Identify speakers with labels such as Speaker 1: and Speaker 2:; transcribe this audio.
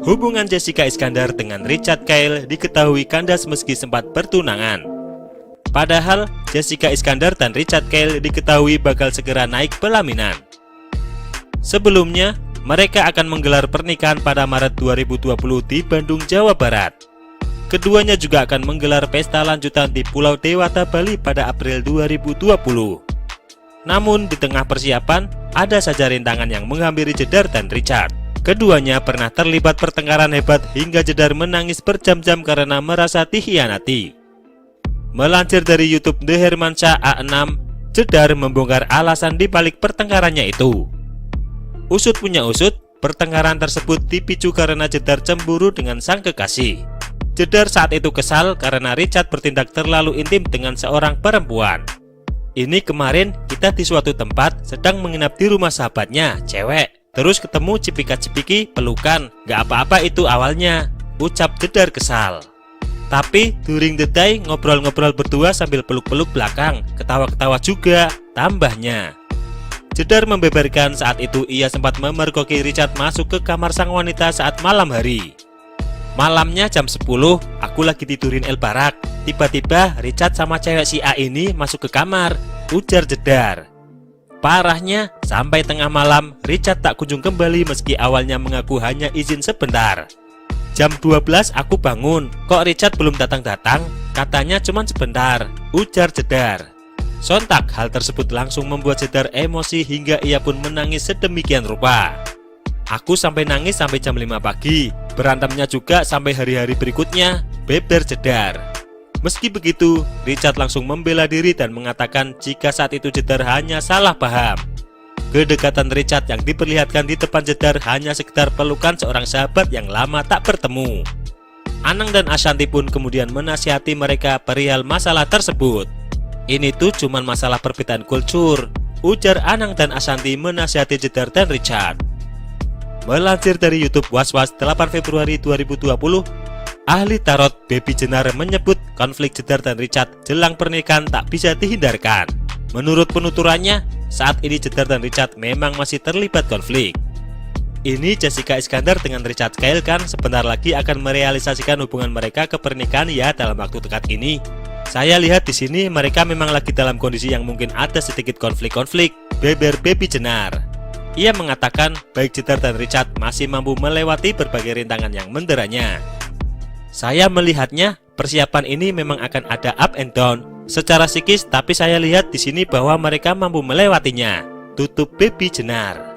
Speaker 1: Hubungan Jessica Iskandar dengan Richard Kyle diketahui kandas meski sempat bertunangan. Padahal Jessica Iskandar dan Richard Kyle diketahui bakal segera naik pelaminan. Sebelumnya, mereka akan menggelar pernikahan pada Maret 2020 di Bandung, Jawa Barat. Keduanya juga akan menggelar pesta lanjutan di Pulau Dewata, Bali pada April 2020. Namun di tengah persiapan, ada saja rintangan yang menghampiri Jedar dan Richard. Keduanya pernah terlibat pertengkaran hebat hingga Jedar menangis berjam-jam karena merasa dikhianati. Melansir dari YouTube The Hermansyah A6, Jedar membongkar alasan di balik pertengkarannya itu. Usut punya usut, pertengkaran tersebut dipicu karena Jedar cemburu dengan sang kekasih. Jedar saat itu kesal karena Richard bertindak terlalu intim dengan seorang perempuan. Ini kemarin kita di suatu tempat sedang menginap di rumah sahabatnya, cewek. Terus ketemu cipika-cipiki, pelukan, gak apa-apa itu awalnya, ucap Jedar kesal. Tapi during the day ngobrol-ngobrol berdua sambil peluk-peluk belakang, ketawa-ketawa juga, tambahnya. Jedar membeberkan saat itu ia sempat memergoki Richard masuk ke kamar sang wanita saat malam hari. Malamnya jam 10, aku lagi tidurin El Barak. Tiba-tiba Richard sama cewek si A ini masuk ke kamar, ujar Jedar. Parahnya, sampai tengah malam, Richard tak kunjung kembali meski awalnya mengaku hanya izin sebentar. Jam 12 aku bangun, kok Richard belum datang-datang? Katanya cuma sebentar, ujar Jedar. Sontak hal tersebut langsung membuat Jedar emosi hingga ia pun menangis sedemikian rupa. Aku sampai nangis sampai jam 5 pagi, berantemnya juga sampai hari-hari berikutnya, beber Jedar. Meski begitu, Richard langsung membela diri dan mengatakan jika saat itu Jedar hanya salah paham. Kedekatan Richard yang diperlihatkan di depan Jedar hanya sekedar pelukan seorang sahabat yang lama tak bertemu. Anang dan Ashanti pun kemudian menasihati mereka perihal masalah tersebut. Ini tuh cuman masalah perbedaan kultur, ujar Anang dan Ashanti menasihati Jedar dan Richard. Melansir dari YouTube Was-Was 8 Februari 2020, ahli tarot Baby Jenar menyebut konflik Jedar dan Richard jelang pernikahan tak bisa dihindarkan. Menurut penuturannya, saat ini Jedar dan Richard memang masih terlibat konflik. Ini Jessica Iskandar dengan Richard Kyle kan sebentar lagi akan merealisasikan hubungan mereka ke pernikahan ya dalam waktu dekat ini. Saya lihat di sini mereka memang lagi dalam kondisi yang mungkin ada sedikit konflik-konflik, beber Baby Jenar. Ia mengatakan baik Jedar dan Richard masih mampu melewati berbagai rintangan yang menderanya. Saya melihatnya persiapan ini memang akan ada up and down secara psikis, tapi saya lihat di sini bahwa mereka mampu melewatinya, tutup Baby Jenar.